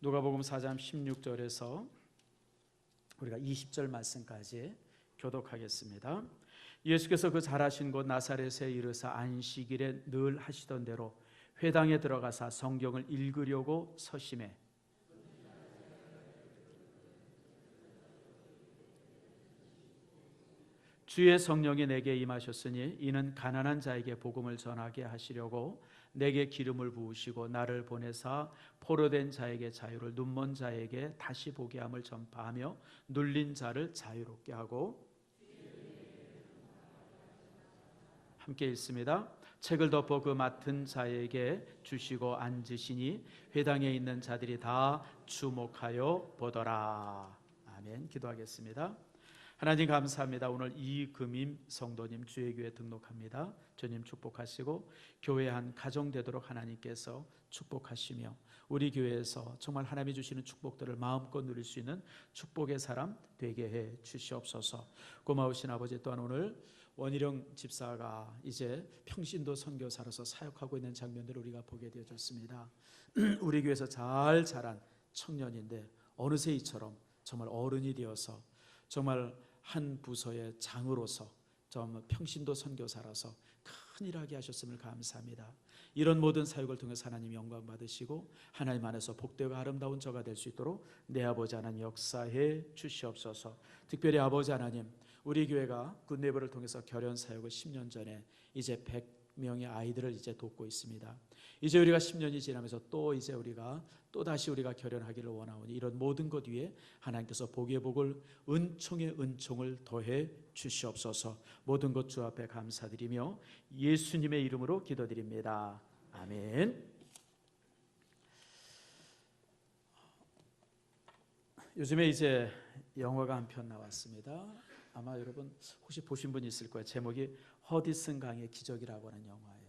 누가복음 4장 16절에서 우리가 20절 말씀까지 교독하겠습니다. 예수께서 그 잘하신 곳 나사렛에 이르사 안식일에 늘 하시던 대로 회당에 들어가사 성경을 읽으려고 서심해 주의 성령이 내게 임하셨으니 이는 가난한 자에게 복음을 전하게 하시려고 내게 기름을 부으시고 나를 보내사 포로된 자에게 자유를, 눈먼 자에게 다시 보게 함을 전파하며 눌린 자를 자유롭게 하고. 함께 읽습니다. 책을 덮어 그 맡은 자에게 주시고 앉으시니 회당에 있는 자들이 다 주목하여 보더라. 아멘. 기도하겠습니다. 하나님 감사합니다. 오늘 이금임 성도님 주의 교회 등록합니다. 주님 축복하시고 교회 한 가정 되도록 하나님께서 축복하시며 우리 교회에서 정말 하나님이 주시는 축복들을 마음껏 누릴 수 있는 축복의 사람 되게 해 주시옵소서. 고마우신 아버지, 또한 오늘 원희룡 집사가 이제 평신도 선교사로서 사역하고 있는 장면들을 우리가 보게 되어졌습니다. 우리 교회에서 잘 자란 청년인데 어느새 이처럼 정말 어른이 되어서 정말 한 부서의 장으로서 정말 평신도 선교사라서 큰 일하게 하셨음을 감사합니다. 이런 모든 사역을 통해서 하나님 영광 받으시고 하나님 안에서 복되고 아름다운 저가 될 수 있도록 내 아버지 하나님 역사해 주시옵소서. 특별히 아버지 하나님, 우리 교회가 굿네이버를 통해서 결연 사역을 10년 전에 이제 100명의 아이들을 이제 돕고 있습니다. 이제 우리가 10년이 지나면서 또 이제 우리가 또다시 우리가 결연하기를 원하오니 이런 모든 것 위에 하나님께서 복의 복을, 은총의 은총을 더해 주시옵소서. 모든 것 주 앞에 감사드리며 예수님의 이름으로 기도드립니다. 아멘. 요즘에 이제 영화가 한 편 나왔습니다. 아마 여러분 혹시 보신 분 있을 거예요. 제목이 허디슨 강의 기적이라고 하는 영화예요.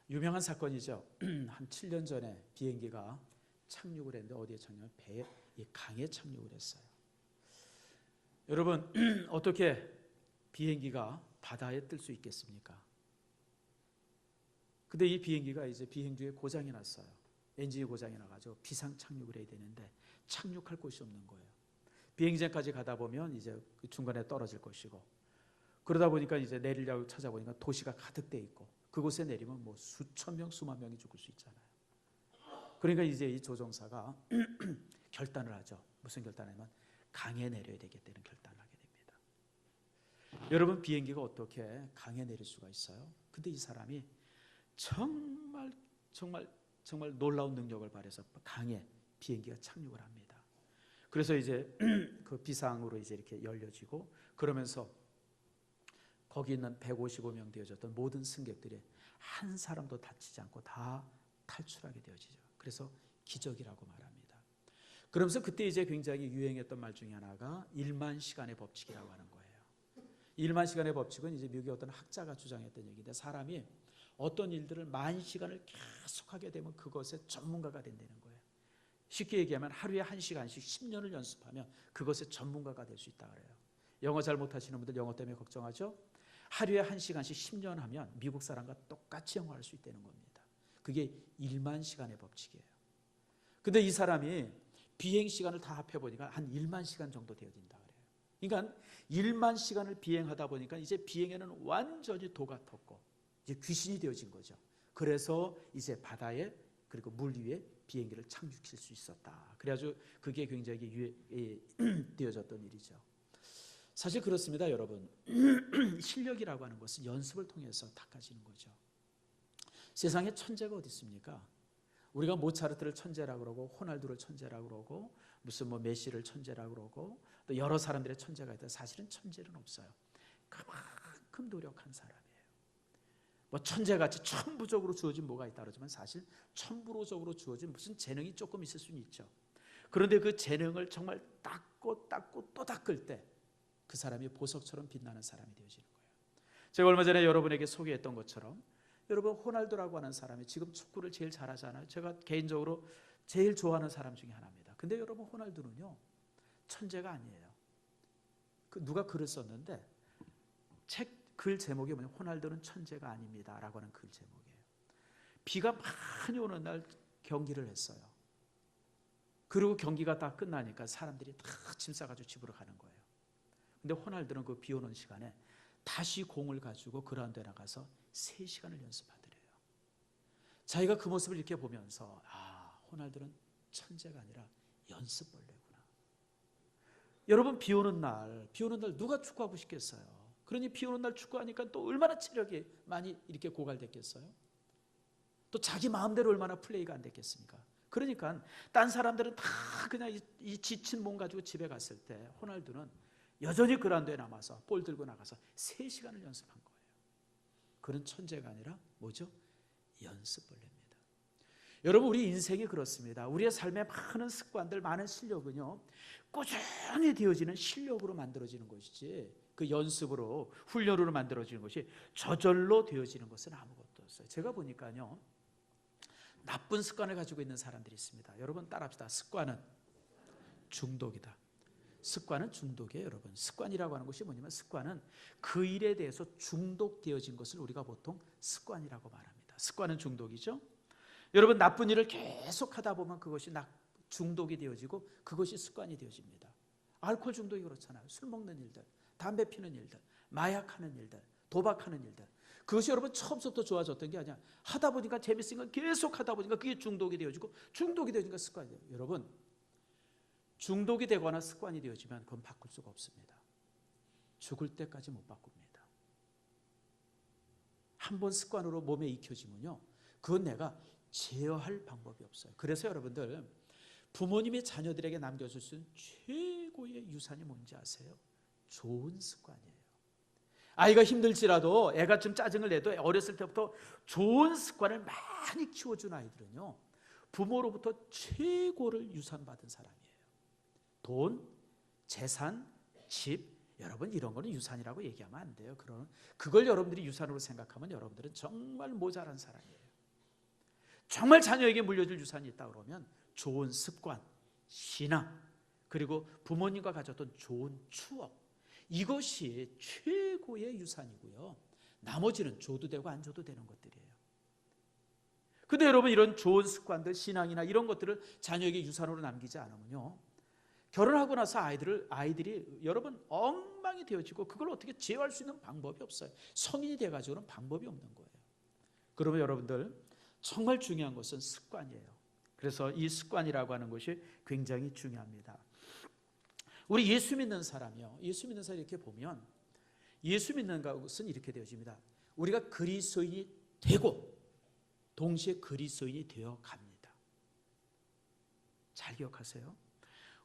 유명한 사건이죠. 한 7년 전에 비행기가 착륙을 했는데 어디에 착륙을? 배에, 이 강에 착륙을 했어요. 여러분 어떻게 비행기가 바다에 뜰 수 있겠습니까? 근데 이 비행기가 이제 비행 중에 고장이 났어요. 엔진이 고장이 나가지고 비상 착륙을 해야 되는데 착륙할 곳이 없는 거예요. 비행장까지 가다 보면 이제 중간에 떨어질 것이고, 그러다 보니까 이제 내리려고 찾아보니까 도시가 가득 돼 있고, 그곳에 내리면 뭐 수천 명, 수만 명이 죽을 수 있잖아요. 그러니까 이제 이 조종사가 결단을 하죠. 무슨 결단을 하면 강에 내려야 되겠다는 결단을 하게 됩니다. 여러분, 비행기가 어떻게 강에 내릴 수가 있어요? 근데 이 사람이 정말 놀라운 능력을 발휘해서 강에 비행기가 착륙을 합니다. 그래서 이제 그 비상으로 이제 이렇게 열려지고, 그러면서 거기 있는 155명 되어졌던 모든 승객들이 한 사람도 다치지 않고 다 탈출하게 되어지죠. 그래서 기적이라고 말합니다. 그러면서 그때 이제 굉장히 유행했던 말 중에 하나가 1만 시간의 법칙이라고 하는 거예요. 1만 시간의 법칙은 이제 미국의 어떤 학자가 주장했던 얘기인데, 사람이 어떤 일들을 10,000시간을 계속하게 되면 그것의 전문가가 된다는 거예요. 쉽게 얘기하면 하루에 1시간씩 10년을 연습하면 그것의 전문가가 될 수 있다 그래요. 영어 잘 못하시는 분들 영어 때문에 걱정하죠? 하루에 1시간씩 10년 하면 미국 사람과 똑같이 영어할 수 있다는 겁니다. 그게 1만 시간의 법칙이에요. 근데 이 사람이 비행 시간을 다 합해보니까 한 1만 시간 정도 되어진다 그래요. 그러니까 1만 시간을 비행하다 보니까 이제 비행에는 완전히 도가 텄고 이제 귀신이 되어진 거죠. 그래서 이제 바다에 그리고 물 위에 비행기를 착륙시킬 수 있었다. 그래가지고 그게 굉장히 되어졌던 일이죠. 사실 그렇습니다, 여러분. 실력이라고 하는 것은 연습을 통해서 닦아지는 거죠. 세상에 천재가 어디 있습니까? 우리가 모차르트를 천재라고 그러고 호날두를 천재라고 그러고 무슨 뭐 메시를 천재라고 그러고 또 여러 사람들의 천재가 있다. 사실은 천재는 없어요. 그만큼 노력한 사람이에요. 뭐 천재같이 천부적으로 주어진 뭐가 있다 그러지만 사실 천부로적으로 주어진 무슨 재능이 조금 있을 수는 있죠. 그런데 그 재능을 정말 닦고 또 닦을 때 그 사람이 보석처럼 빛나는 사람이 되어지는 거예요. 제가 얼마 전에 여러분에게 소개했던 것처럼 여러분 호날두라고 하는 사람이 지금 축구를 제일 잘하잖아요. 제가 개인적으로 제일 좋아하는 사람 중에 하나입니다. 근데 여러분 호날두는요 천재가 아니에요. 누가 글을 썼는데 글 제목이 뭐냐면 호날두는 천재가 아닙니다 라고 하는 글 제목이에요. 비가 많이 오는 날 경기를 했어요. 그리고 경기가 다 끝나니까 사람들이 다 짐 싸가지고 집으로 가는 거예요. 근데 호날두는 그 비 오는 시간에 다시 공을 가지고 그라운드에 나가서 3시간을 연습하더래요. 자기가 그 모습을 이렇게 보면서 호날두는 천재가 아니라 연습벌레구나. 여러분, 비 오는 날 누가 축구하고 싶겠어요? 그러니 비 오는 날 축구하니까 또 얼마나 체력이 많이 이렇게 고갈됐겠어요? 또 자기 마음대로 얼마나 플레이가 안 됐겠습니까? 그러니까 딴 사람들은 다 그냥 이 지친 몸 가지고 집에 갔을 때 호날두는 여전히 그라운드에 남아서 볼 들고 나가서 3시간을 연습한 거예요. 그런 천재가 아니라 뭐죠? 연습벌레입니다. 여러분, 우리 인생이 그렇습니다. 우리의 삶의 많은 습관들, 많은 실력은요, 꾸준히 되어지는 실력으로 만들어지는 것이지, 그 연습으로, 훈련으로 만들어지는 것이 저절로 되어지는 것은 아무것도 없어요. 제가 보니까요, 나쁜 습관을 가지고 있는 사람들이 있습니다. 여러분 따라합시다. 습관은 중독이다. 습관은 중독이에요. 여러분, 습관이라고 하는 것이 뭐냐면, 습관은 그 일에 대해서 중독되어진 것을 우리가 보통 습관이라고 말합니다. 습관은 중독이죠. 여러분, 나쁜 일을 계속 하다 보면 그것이 중독이 되어지고 그것이 습관이 되어집니다. 알코올 중독이 그렇잖아요. 술 먹는 일들, 담배 피는 일들, 마약하는 일들, 도박하는 일들, 그것이 여러분 처음부터 좋아졌던 게 아니야. 하다 보니까 재밌으니까 계속 하다 보니까 그게 중독이 되어지고, 중독이 되어지니까 습관이 돼요. 여러분, 중독이 되거나 습관이 되어지면 그건 바꿀 수가 없습니다. 죽을 때까지 못 바꿉니다. 한번 습관으로 몸에 익혀지면요, 그건 내가 제어할 방법이 없어요. 그래서 여러분들, 부모님이 자녀들에게 남겨줄 수 있는 최고의 유산이 뭔지 아세요? 좋은 습관이에요. 아이가 힘들지라도, 애가 좀 짜증을 내도 어렸을 때부터 좋은 습관을 많이 키워준 아이들은요, 부모로부터 최고를 유산받은 사람이에요. 돈, 재산, 집, 여러분 이런 거는 유산이라고 얘기하면 안 돼요. 그걸 여러분들이 유산으로 생각하면 여러분들은 정말 모자란 사람이에요. 정말 자녀에게 물려줄 유산이 있다 그러면 좋은 습관, 신앙, 그리고 부모님과 가졌던 좋은 추억, 이것이 최고의 유산이고요, 나머지는 줘도 되고 안 줘도 되는 것들이에요. 근데 여러분, 이런 좋은 습관들, 신앙이나 이런 것들을 자녀에게 유산으로 남기지 않으면요, 결혼하고 나서 아이들이 여러분 엉망이 되어지고, 그걸 어떻게 제어할 수 있는 방법이 없어요. 성인이 돼가지고는 방법이 없는 거예요. 그러면 여러분들, 정말 중요한 것은 습관이에요. 그래서 이 습관이라고 하는 것이 굉장히 중요합니다. 우리 예수 믿는 사람이요, 예수 믿는 사람 이렇게 보면, 예수 믿는 것은 이렇게 되어집니다. 우리가 그리스도인이 되고 동시에 그리스도인이 되어 갑니다. 잘 기억하세요.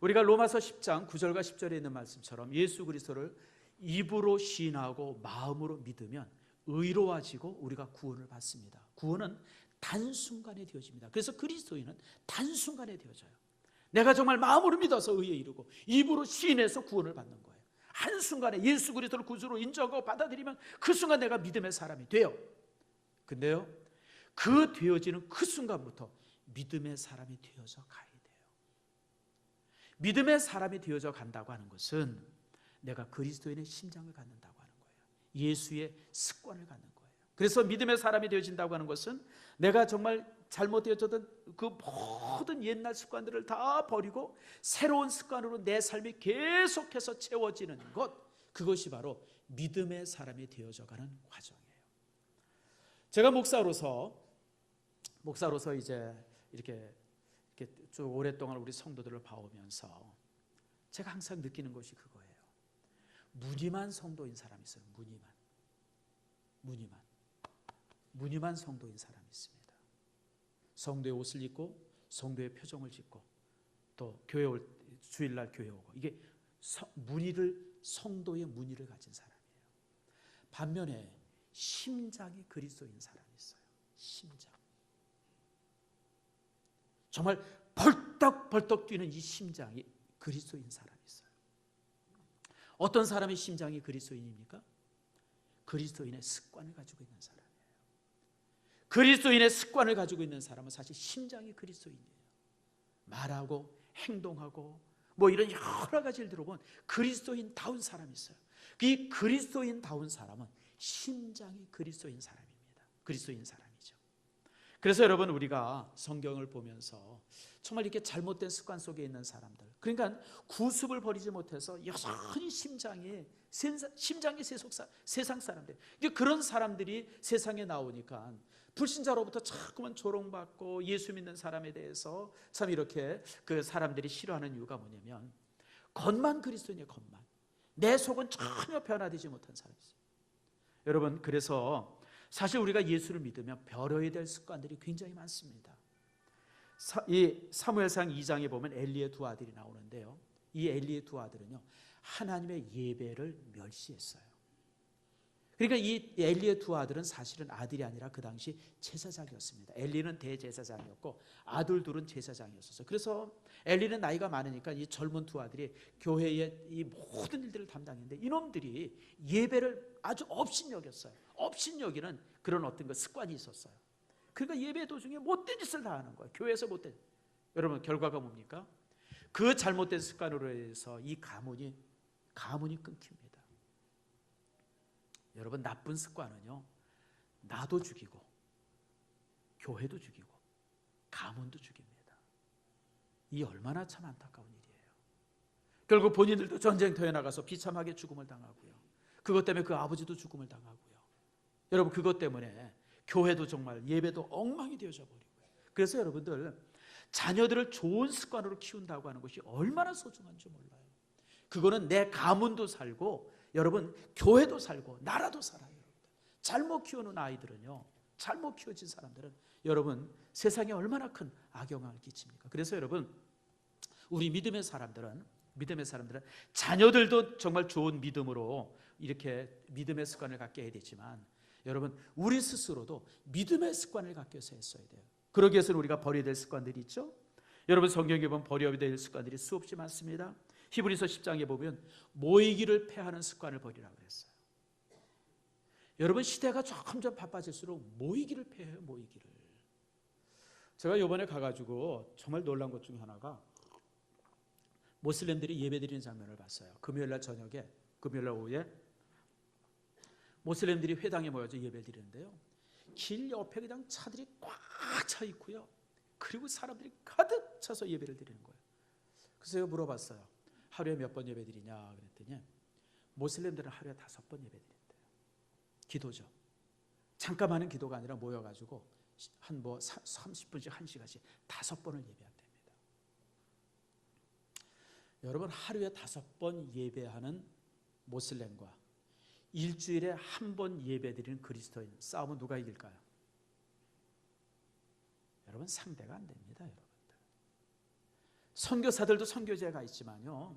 우리가 로마서 10장 9절과 10절에 있는 말씀처럼 예수 그리스도를 입으로 시인하고 마음으로 믿으면 의로워지고 우리가 구원을 받습니다. 구원은 단순간에 되어집니다. 그래서 그리스도인은 단순간에 되어져요. 내가 정말 마음으로 믿어서 의에 이르고 입으로 시인해서 구원을 받는 거예요. 한순간에 예수 그리스도를 구주로 인정하고 받아들이면 그 순간 내가 믿음의 사람이 돼요. 근데요, 그 되어지는 그 순간부터 믿음의 사람이 되어져 가야 돼요. 믿음의 사람이 되어져 간다고 하는 것은 내가 그리스도인의 심장을 갖는다고 하는 거예요. 예수의 습관을 갖는 거예요. 그래서 믿음의 사람이 되어진다고 하는 것은 내가 정말 잘못되어졌던 그 모든 옛날 습관들을 다 버리고 새로운 습관으로 내 삶이 계속해서 채워지는 것, 그것이 바로 믿음의 사람이 되어져가는 과정이에요. 제가 목사로서 이제 이렇게 쭉 오랫동안 우리 성도들을 봐오면서 제가 항상 느끼는 것이 그거예요. 무늬만 성도인 사람이 있어요. 무늬만 성도인 사람이 있습니다. 성도의 옷을 입고 성도의 표정을 짓고 또 교회 올 주일날 교회 오고, 이게 성도의 무늬를 가진 사람이에요. 반면에 심장이 그리스도인 사람이 있어요. 심장. 정말 벌떡벌떡 뛰는 이 심장이 그리스도인 사람이 있어요. 어떤 사람의 심장이 그리스도인입니까? 그리스도인의 습관을 가지고 있는 사람이에요. 그리스도인의 습관을 가지고 있는 사람은 사실 심장이 그리스도인이에요. 말하고 행동하고 뭐 이런 여러 가지를 들어보면 그리스도인다운 사람이 있어요. 이 그리스도인다운 사람은 심장이 그리스도인 사람입니다. 그리스도인 사람이죠. 그래서 여러분, 우리가 성경을 보면서 정말 이렇게 잘못된 습관 속에 있는 사람들, 그러니까 구습을 버리지 못해서 여전히 심장이 세상 사람들, 그런 사람들이 세상에 나오니까 불신자로부터 자꾸만 조롱받고 예수 믿는 사람에 대해서 참 이렇게 그 사람들이 싫어하는 이유가 뭐냐면, 겉만 그리스도인의 겉만, 내 속은 전혀 변화되지 못한 사람이죠. 여러분, 그래서 사실 우리가 예수를 믿으면 버려야 될 습관들이 굉장히 많습니다. 이 사무엘상 2장에 보면 엘리의 두 아들이 나오는데요, 이 엘리의 두 아들은요, 하나님의 예배를 멸시했어요. 그러니까 이 엘리의 두 아들은 사실은 아들이 아니라 그 당시 제사장이었습니다. 엘리는 대제사장이었고 아들 둘은 제사장이었어요. 그래서 엘리는 나이가 많으니까 이 젊은 두 아들이 교회의 이 모든 일들을 담당했는데, 이놈들이 예배를 아주 업신여겼어요. 업신여기는 그런 어떤 그 습관이 있었어요. 그러니까 예배 도중에 못된 짓을 다 하는 거예요. 교회에서 못된. 여러분, 결과가 뭡니까? 그 잘못된 습관으로 해서 이 가문이 끊깁니다. 여러분, 나쁜 습관은요, 나도 죽이고 교회도 죽이고 가문도 죽입니다. 이 얼마나 참 안타까운 일이에요. 결국 본인들도 전쟁터에 나가서 비참하게 죽음을 당하고요, 그것 때문에 그 아버지도 죽음을 당하고요. 여러분, 그것 때문에 교회도 정말 예배도 엉망이 되어져 버리고요. 그래서 여러분들, 자녀들을 좋은 습관으로 키운다고 하는 것이 얼마나 소중한지 몰라요. 그거는 내 가문도 살고, 여러분, 교회도 살고 나라도 살아요. 잘못 키우는 아이들은요, 잘못 키워진 사람들은 여러분, 세상에 얼마나 큰 악영향을 끼칩니까? 그래서 여러분, 우리 믿음의 사람들은 자녀들도 정말 좋은 믿음으로 이렇게 믿음의 습관을 갖게 해야 되지만, 여러분, 우리 스스로도 믿음의 습관을 갖게 해서 했어야 돼요. 그러기 위해서는 우리가 버려야 될 습관들이 있죠. 여러분, 성경에 보면 버려야 될 습관들이 수없이 많습니다. 히브리서 10장에 보면 모이기를 패하는 습관을 버리라고 그랬어요. 여러분, 시대가 점점 바빠질수록 모이기를 패해요. 모이기를. 제가 이번에 가가지고 정말 놀란 것 중에 하나가, 모슬렘들이 예배드리는 장면을 봤어요. 금요일날 저녁에, 금요일날 오후에 모슬렘들이 회당에 모여서 예배를 드리는데요, 길 옆에 그냥 차들이 꽉 차 있고요, 그리고 사람들이 가득 차서 예배를 드리는 거예요. 그래서 제가 물어봤어요. 하루에 몇 번 예배 드리냐 그랬더니, 모슬렘들은 하루에 5번 예배 드린대요. 기도죠. 잠깐 하는 기도가 아니라 모여가지고 한 30분씩 1시간씩 5번을 예배한답니다. 여러분, 하루에 5번 예배하는 모슬렘과 일주일에 한 번 예배 드리는 그리스도인, 싸움은 누가 이길까요? 여러분, 상대가 안 됩니다. 여러분들, 선교사들도 선교제가 있지만요,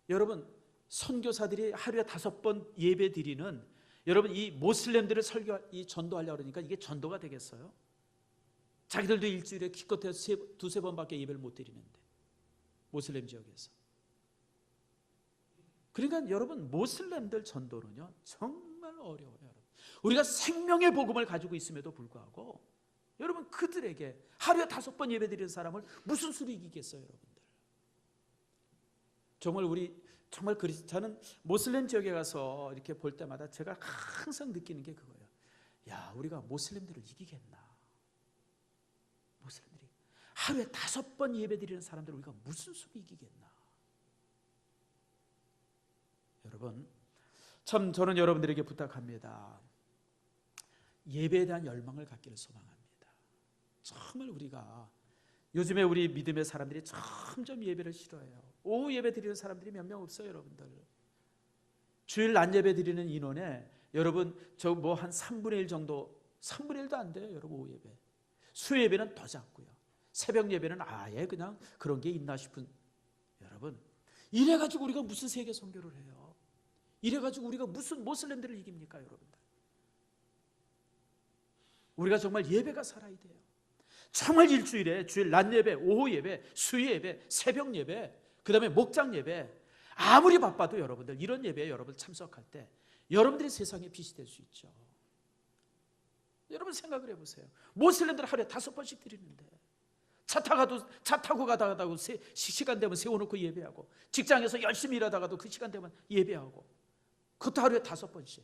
여러분, 선교사들이 하루에 5번 예배 드리는, 여러분, 이 모슬렘들을 전도하려고 그러니까 이게 전도가 되겠어요? 자기들도 일주일에 기껏해야 2-3번밖에 예배를 못 드리는데, 모슬렘 지역에서. 그러니까 여러분, 모슬렘들 전도는요, 정말 어려워요. 여러분, 우리가 생명의 복음을 가지고 있음에도 불구하고, 여러분, 그들에게 하루에 5번 예배 드리는 사람을 무슨 수로 이기겠어요, 여러분들? 정말 저는 모슬렘 지역에 가서 이렇게 볼 때마다 제가 항상 느끼는 게 그거예요. 야, 우리가 모슬렘들을 이기겠나? 모슬렘들이 하루에 5번 예배 드리는 사람들을 우리가 무슨 수로 이기겠나? 여러분, 참 저는 여러분들에게 부탁합니다. 예배에 대한 열망을 갖기를 소망합니다. 정말 우리가 요즘에 우리 믿음의 사람들이 점점 예배를 싫어해요. 오후 예배 드리는 사람들이 몇 명 없어요, 여러분들. 주일 낮 예배 드리는 인원에 여러분 저 뭐 한 3분의 1 정도, 3분의 1도 안 돼요, 여러분. 오후 예배. 수요 예배는 더 작고요. 새벽 예배는 아예 그냥 그런 게 있나 싶은. 여러분, 이래가지고 우리가 무슨 세계 선교를 해요? 이래가지고 우리가 무슨 모슬렘들을 이깁니까, 여러분들? 우리가 정말 예배가 살아야 돼요. 정말 일주일에 주일 낮 예배, 오후 예배, 수요 예배, 새벽 예배, 그 다음에 목장 예배, 아무리 바빠도 여러분들 이런 예배에 여러분 참석할 때 여러분들이 세상의 빛이 될 수 있죠. 여러분 생각을 해보세요. 모슬렘들 하루에 5번씩 드리는데, 차 타고 가다가도 시간 되면 세워놓고 예배하고, 직장에서 열심히 일하다가도 그 시간 되면 예배하고, 그것도 하루에 5번씩.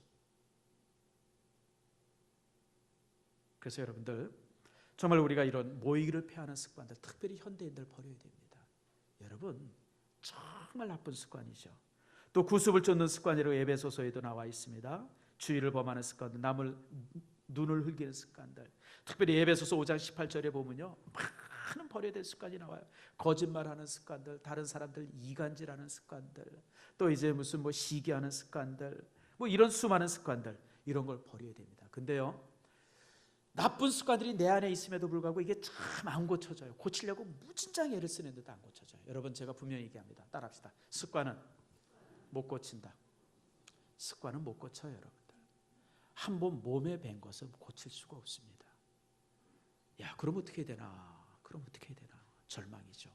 그래서 여러분들 정말 우리가 이런 모이기를 패하는 습관들, 특별히 현대인들 버려야 됩니다. 여러분, 정말 나쁜 습관이죠. 또 구습을 쫓는 습관이라고 에베소서에도 나와 있습니다. 주의를 범하는 습관들, 남을 눈을 흘기는 습관들, 특별히 에베소서 5장 18절에 보면요, 많은 버려야 될 습관이 나와요. 거짓말하는 습관들, 다른 사람들 이간질하는 습관들, 또 이제 무슨 시기하는 습관들, 이런 수많은 습관들, 이런 걸 버려야 됩니다. 근데요, 나쁜 습관들이 내 안에 있음에도 불구하고 이게 참 안 고쳐져요. 고치려고 무진장 애를 쓰는데도 안 고쳐져요. 여러분, 제가 분명히 얘기합니다. 따라합시다. 습관은 못 고친다. 습관은 못 고쳐요, 여러분들. 한번 몸에 밴 것은 고칠 수가 없습니다. 야, 그럼 어떻게 해야 되나? 절망이죠.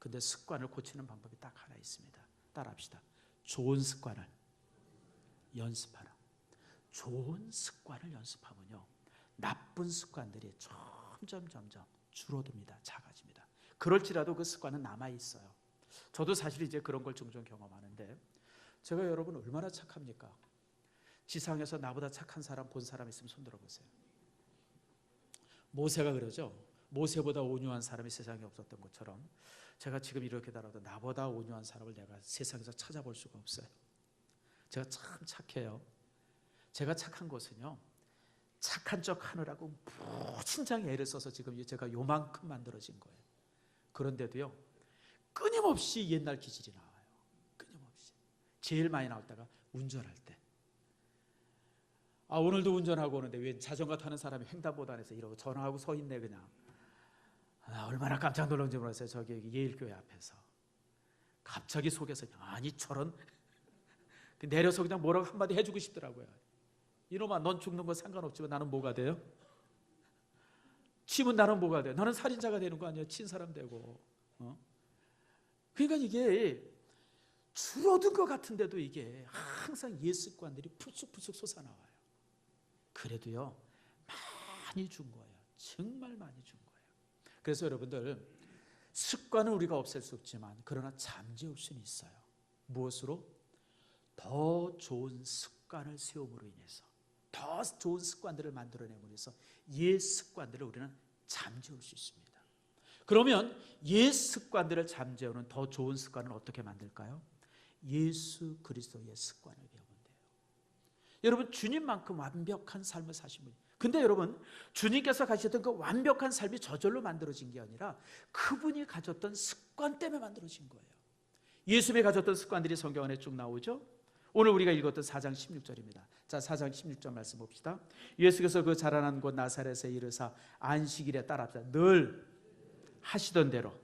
근데 습관을 고치는 방법이 딱 하나 있습니다. 따라합시다. 좋은 습관을 연습하라. 좋은 습관을 연습하면요, 나쁜 습관들이 점점 줄어듭니다. 작아집니다. 그럴지라도 그 습관은 남아있어요. 저도 사실 이제 그런 걸 종종 경험하는데, 제가 여러분 얼마나 착합니까? 지상에서 나보다 착한 사람 본 사람 있으면 손 들어보세요. 모세가 그러죠. 모세보다 온유한 사람이 세상에 없었던 것처럼 제가 지금 이렇게 달아도 나보다 온유한 사람을 내가 세상에서 찾아볼 수가 없어요. 제가 참 착해요. 제가 착한 것은요, 착한 척 하느라고 무진장 애를 써서 지금 제가 요만큼 만들어진 거예요. 그런데도요, 끊임없이 옛날 기질이 나와요. 끊임없이. 제일 많이 나올 때가 운전할 때. 오늘도 운전하고 오는데 왜 자전거 타는 사람이 횡단보도안에서 이러고 전화하고 서 있네 그냥. 얼마나 깜짝 놀란지 몰랐어요. 저기 예일교회 앞에서 갑자기 속에서 아니 저런 내려서 그냥 뭐라고 한마디 해주고 싶더라고요. 이놈아, 넌 죽는 건 상관없지만 나는 뭐가 돼요? 치면 나는 뭐가 돼요? 나는 살인자가 되는 거 아니에요? 친 사람 되고. 그러니까 이게 줄어든 것 같은데도 이게 항상 옛 습관들이 풀쑥풀쑥 솟아나와요. 그래도요, 많이 준 거예요. 정말 많이 준 거예요. 그래서 여러분들, 습관은 우리가 없앨 수 없지만 그러나 잠재울 수는 있어요. 무엇으로? 더 좋은 습관을 세움으로 인해서, 더 좋은 습관들을 만들어내므로 인해서 옛 습관들을 우리는 잠재울 수 있습니다. 그러면 옛 습관들을 잠재우는 더 좋은 습관을 어떻게 만들까요? 예수 그리스도의 습관을 배우면 돼요. 여러분, 주님만큼 완벽한 삶을 사신 분. 근데 여러분, 주님께서 가셨던 그 완벽한 삶이 저절로 만들어진 게 아니라 그분이 가졌던 습관 때문에 만들어진 거예요. 예수님이 가졌던 습관들이 성경 안에 쭉 나오죠. 오늘 우리가 읽었던 4장 16절입니다. 자, 4장 16절 말씀 봅시다. 예수께서 그 자라난 곳 나사렛에 이르사 안식일에 따라합시다. 늘 하시던 대로.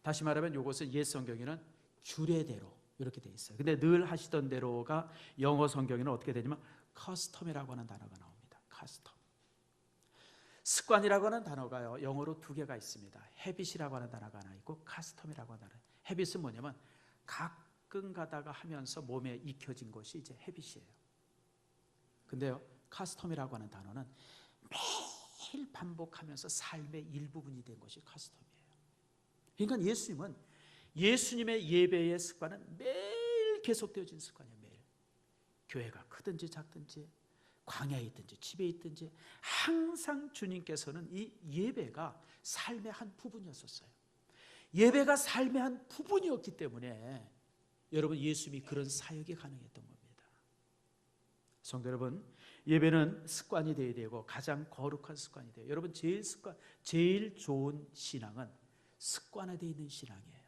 다시 말하면 이것은 옛 성경에는 규례대로 이렇게 돼 있어요. 근데 늘 하시던 대로가 영어 성경에는 어떻게 되냐면 커스텀이라고 하는 단어가 나옵니다. 커스텀. 습관이라고 하는 단어가요, 영어로 두 개가 있습니다. 헤빗이라고 하는 단어가 하나 있고 커스텀이라고 하는 단어. 헤빗은 뭐냐면 가끔 가다가 하면서 몸에 익혀진 것이 이제 헤빗이에요. 근데요, 커스텀이라고 하는 단어는 매일 반복하면서 삶의 일부분이 된 것이 커스텀이에요. 그러니까 예수님의 예배의 습관은 매일 계속되어진 습관이에요. 매일. 교회가 크든지 작든지 광야에 있든지 집에 있든지 항상 주님께서는 이 예배가 삶의 한 부분이었어요. 예배가 삶의 한 부분이었기 때문에 여러분, 예수님이 그런 사역이 가능했던 겁니다. 성도 여러분, 예배는 습관이 되어야 되고 가장 거룩한 습관이 돼요. 여러분, 제일 좋은 신앙은 습관화되어 있는 신앙이에요.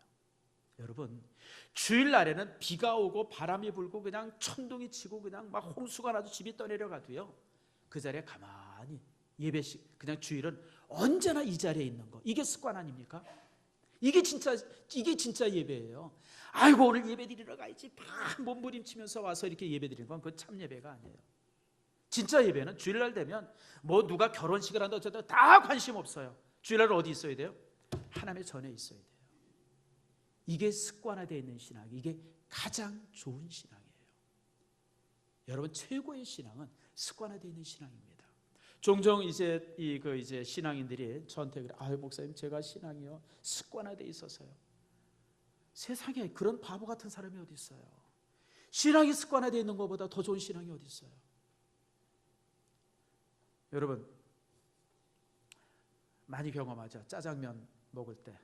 여러분, 주일날에는 비가 오고 바람이 불고 그냥 천둥이 치고 그냥 막 홍수가 나도 집이 떠내려가도요, 그 자리에 가만히 예배식, 그냥 주일은 언제나 이 자리에 있는 거, 이게 습관 아닙니까? 이게 진짜 예배예요. 아이고, 오늘 예배 드리러 가야지 막 몸부림치면서 와서 이렇게 예배 드리는 건 그건 참 예배가 아니에요. 진짜 예배는 주일날 되면 뭐 누가 결혼식을 한다 어쨌든 다 관심 없어요. 주일날은 어디 있어야 돼요? 하나님의 전에 있어야 돼요. 이게 습관화되어 있는 신앙, 이게 가장 좋은 신앙이에요. 여러분, 최고의 신앙은 습관화되어 있는 신앙입니다. 종종 이제 신앙인들이 저한테 그래, 아유 목사님, 제가 신앙이요 습관화되어 있어서요. 세상에 그런 바보 같은 사람이 어디 있어요? 신앙이 습관화되어 있는 것보다 더 좋은 신앙이 어디 있어요? 여러분, 많이 경험하죠. 짜장면 먹을 때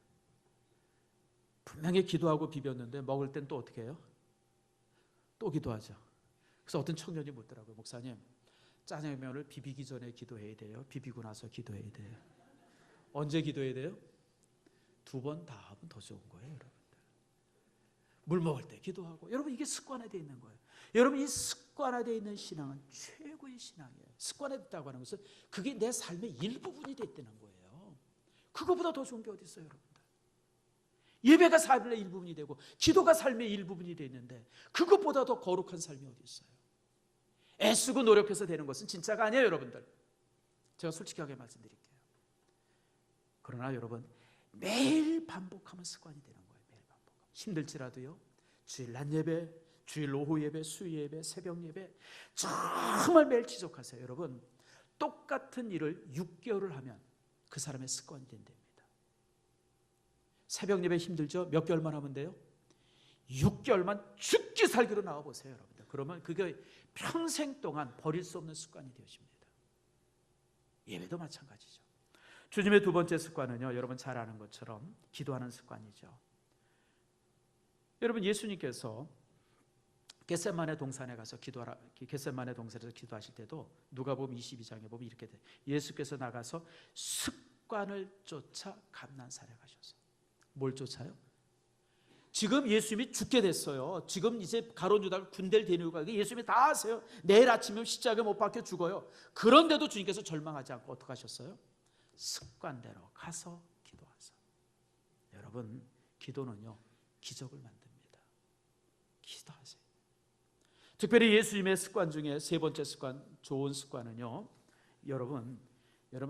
분명히 기도하고 비볐는데 먹을 땐 또 어떻게 해요? 또 기도하죠. 그래서 어떤 청년이 묻더라고요. 목사님, 짜장면을 비비기 전에 기도해야 돼요? 비비고 나서 기도해야 돼요? 언제 기도해야 돼요? 2번 다 하면 더 좋은 거예요, 여러분들. 물 먹을 때 기도하고. 여러분, 이게 습관화되어 있는 거예요. 여러분, 이 습관화되어 있는 신앙은 최고의 신앙이에요. 습관화됐다고 하는 것은 그게 내 삶의 일부분이 됐다는 거예요. 그거보다 더 좋은 게 어디 있어요, 여러분들? 예배가 삶의 일부분이 되고 기도가 삶의 일부분이 되는데 그것보다 더 거룩한 삶이 어디 있어요? 애쓰고 노력해서 되는 것은 진짜가 아니에요, 여러분들. 제가 솔직하게 말씀드릴게요. 그러나 여러분, 매일 반복하면 습관이 되는 거예요. 매일 반복하면. 힘들지라도요, 주일 낮 예배, 주일 오후 예배, 수요 예배, 새벽 예배 정말 매일 지속하세요. 여러분, 똑같은 일을 6개월을 하면 그 사람의 습관이 된답니다. 새벽 예배 힘들죠? 몇 개월만 하면 돼요? 6개월만 죽기 살기로 나와보세요, 여러분들. 그러면 그게 평생 동안 버릴 수 없는 습관이 되어집니다. 예배도 마찬가지죠. 주님의 두 번째 습관은요, 여러분 잘 아는 것처럼 기도하는 습관이죠. 여러분, 예수님께서 겟세마네 동산에 가서 겟세마네 동산에서 기도하실 때도 누가복음 22장에 보면 이렇게 돼요. 예수께서 나가서 습관을 쫓아 감난산에 가셨어요. 뭘 쫓아요? 지금 예수님이 죽게 됐어요. 지금 이제 가룟 유다가 군대를 데리고 가고 예수님이 다 아세요. 내일 아침이면 십자가에 못 박혀 죽어요. 그런데도 주님께서 절망하지 않고 어떻게 하셨어요? 습관대로 가서 기도하세요. 여러분, 기도는요 기적을 만듭니다. 기도하세요. 특별히 예수님의 습관 중에 세 번째 습관, 좋은 습관은요, 여러분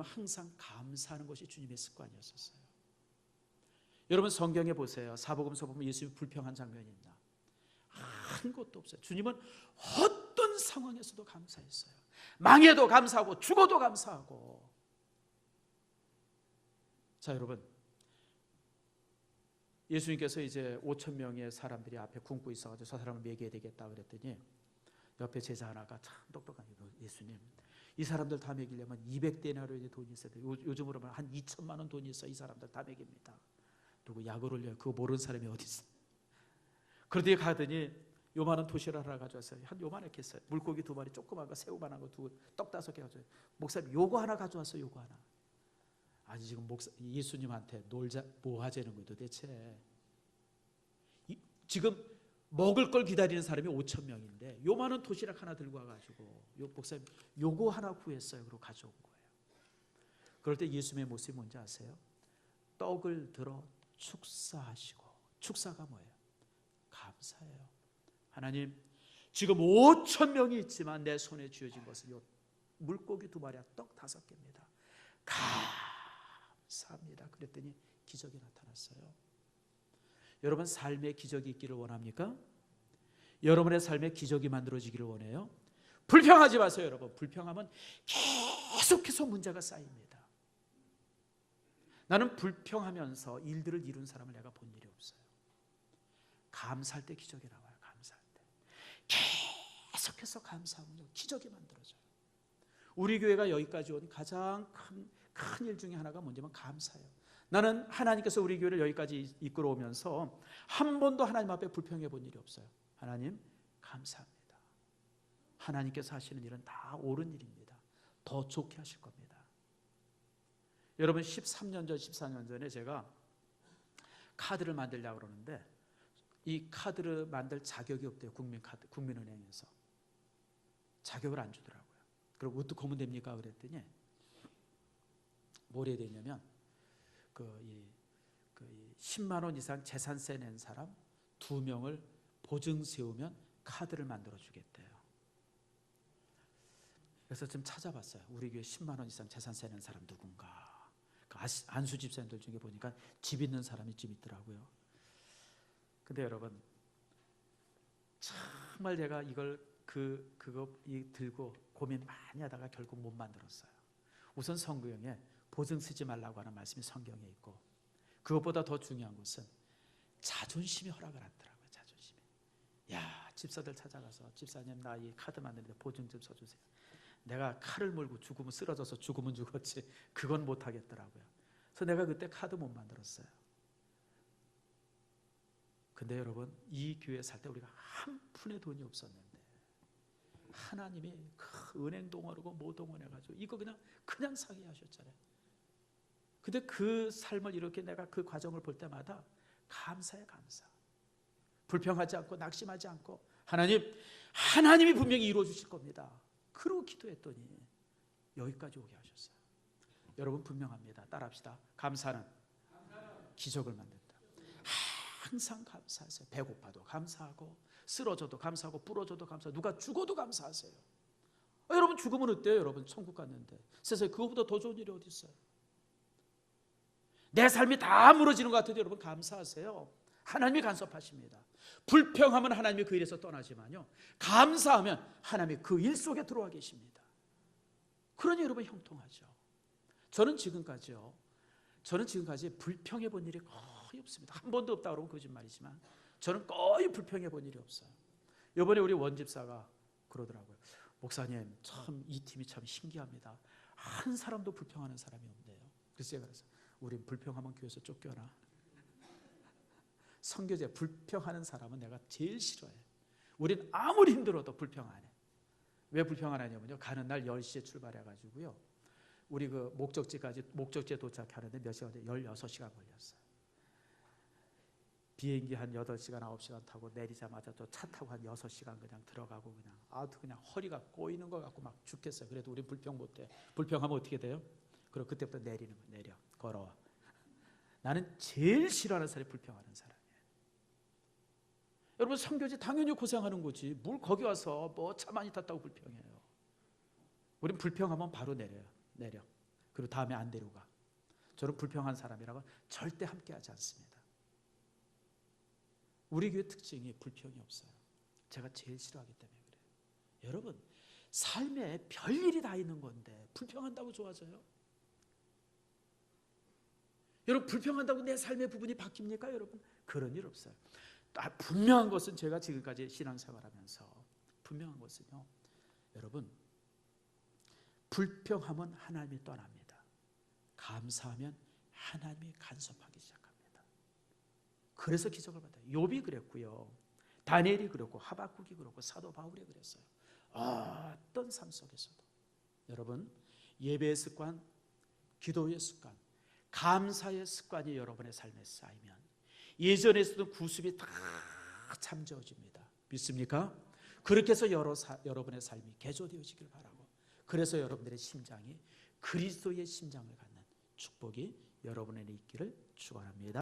항상 감사하는 것이 주님의 습관이었었어요. 여러분, 성경에 보세요. 사복음서 보면 예수님이 불평한 장면이 있나? 한 것도 없어요. 주님은 어떤 상황에서도 감사했어요. 망해도 감사하고 죽어도 감사하고. 자, 여러분, 예수님께서 이제 5천 명의 사람들이 앞에 굶고 있어가지고 저 사람을 먹여야 되겠다 그랬더니 옆에 제자 하나가 참 똑똑한 예수님, 이 사람들 다 먹이려면 200데나리온의 돈이 있어야 돼요. 요즘으로 말하면 한 2천만 원 돈이 있어 이 사람들 다 먹입니다. 누구 약을 올려요? 그거 모르는 사람이 어디 있어? 그러더니 가더니 요만한 도시락 하나 가져왔어요. 한 요만하게 했어요. 물고기 2마리, 조그만 거, 새우만한 거, 떡 5개 가져와요. 목사님, 요거 하나 가져왔어요. 요거 하나. 아니, 지금 예수님한테 놀자 뭐 하자는 거예요 도대체? 지금 먹을 걸 기다리는 사람이 5천 명인데 요만한 도시락 하나 들고 와가지고 목사님 요거 하나 구했어요. 그리고 가져온 거예요. 그럴 때 예수님의 모습이 뭔지 아세요? 떡을 들어 축사하시고, 축사가 뭐예요? 감사해요. 하나님, 지금 5천 명이 있지만 내 손에 쥐어진 것은 요 물고기 2마리와 떡 5개입니다. 감사합니다. 그랬더니 기적이 나타났어요. 여러분, 삶에 기적이 있기를 원합니까? 여러분의 삶에 기적이 만들어지기를 원해요? 불평하지 마세요, 여러분. 불평하면 계속해서 문제가 쌓입니다. 나는 불평하면서 일들을 이룬 사람을 내가 본 일이 없어요. 감사할 때 기적이 나와요. 감사할 때 계속해서 감사하면 기적이 만들어져요. 우리 교회가 여기까지 온 가장 큰 일 중에 하나가 뭔지면 감사해요. 나는 하나님께서 우리 교회를 여기까지 이끌어오면서 한 번도 하나님 앞에 불평해 본 일이 없어요. 하나님 감사합니다. 하나님께서 하시는 일은 다 옳은 일입니다. 더 좋게 하실 겁니다. 여러분, 13년 전, 14년 전에 제가 카드를 만들려고 그러는데 이 카드를 만들 자격이 없대요. 국민은행에서 자격을 안 주더라고요. 그리고 어떻게 하면 됩니까? 그랬더니 뭘 해야 되냐면 10만 원 이상 재산세 낸 사람 2명을 보증 세우면 카드를 만들어 주겠대요. 그래서 좀 찾아봤어요. 우리 교회 10만 원 이상 재산세 낸 사람 누군가. 안수 집사님들 중에 보니까 집 있는 사람이 좀 있더라고요. 근데 여러분, 정말 제가 이걸 그거 들고 고민 많이 하다가 결국 못 만들었어요. 우선 성경에 보증 쓰지 말라고 하는 말씀이 성경에 있고, 그것보다 더 중요한 것은 자존심이 허락을 하더라고요. 자존심이. 야, 집사들 찾아가서 집사님, 나 이 카드 만드는데 보증 좀 써주세요. 내가 칼을 물고 죽으면 쓰러져서 죽으면 죽었지 그건 못 하겠더라고요. 그래서 내가 그때 카드 못 만들었어요. 근데 여러분, 이 교회 살 때 우리가 한 푼의 돈이 없었는데 하나님이 그 은행 동원하고 뭐 동원해가지고 이거 그냥 사게 하셨잖아요. 근데 그 삶을 이렇게 내가 그 과정을 볼 때마다 감사해, 감사. 불평하지 않고 낙심하지 않고 하나님이 분명히 이루어 주실 겁니다. 그러고 기도했더니 여기까지 오게 하셨어요. 여러분 분명합니다. 따라합시다. 감사는 기적을 만든다. 항상 감사하세요. 배고파도 감사하고, 쓰러져도 감사하고, 부러져도 감사하고, 누가 죽어도 감사하세요. 여러분 죽으면 어때요? 여러분 천국 갔는데 세상에 그거보다 더 좋은 일이 어디 있어요? 내 삶이 다 무너지는 것 같아도 여러분 감사하세요. 하나님이 간섭하십니다. 불평하면 하나님이 그 일에서 떠나지만요, 감사하면 하나님이 그 일 속에 들어와 계십니다. 그러니 여러분 형통하죠. 저는 지금까지 불평해 본 일이 거의 없습니다. 한 번도 없다 그러면 거짓말이지만 저는 거의 불평해 본 일이 없어요. 이번에 우리 원집사가 그러더라고요. 목사님, 참 이 팀이 참 신기합니다. 한 사람도 불평하는 사람이 없네요. 그래서 제가 그래서 우린 불평하면 교회에서 쫓겨나. 선교제 불평하는 사람은 내가 제일 싫어해. 우린 아무리 힘들어도 불평 안 해. 왜 불평 안 하냐면요, 가는 날 10시에 출발해가지고요, 우리 그 목적지에 도착하는데 몇 시간? 16시간 걸렸어요. 비행기 한 8시간 9시간 타고 내리자마자 또 차 타고 한 6시간 그냥 들어가고 그냥 허리가 꼬이는 것 같고 막 죽겠어요. 그래도 우린 불평 못해. 불평하면 어떻게 돼요? 그리고 그때부터 내리는 거, 내려 걸어와. 나는 제일 싫어하는 사람이 불평하는 사람이에요. 여러분 선교지 당연히 고생하는 거지. 뭘 거기 와서 뭐 차 많이 탔다고 불평해요. 우린 불평하면 바로 내려. 그리고 다음에 안 데려가. 저는 불평한 사람이라고 절대 함께하지 않습니다. 우리 교회 특징이 불평이 없어요. 제가 제일 싫어하기 때문에 그래요. 여러분 삶에 별일이 다 있는 건데 불평한다고 좋아져요? 여러분 불평한다고 내 삶의 부분이 바뀝니까? 여러분 그런 일 없어요. 분명한 것은 제가 지금까지 신앙생활하면서 분명한 것은요, 여러분 불평하면 하나님이 떠납니다. 감사하면 하나님이 간섭하기 시작합니다. 그래서 기적을 받아요. 욥이 그랬고요, 다니엘이 그랬고, 하박국이 그랬고, 사도 바울이 그랬어요. 어떤 삶 속에서도 여러분 예배의 습관, 기도의 습관, 감사의 습관이 여러분의 삶에 쌓이면 예전에 있었던 구습이 다 잠재워집니다. 믿습니까? 그렇게 해서 여러분의 삶이 개조되어지길 바라고, 그래서 여러분들의 심장이 그리스도의 심장을 갖는 축복이 여러분에게 있기를 축원합니다.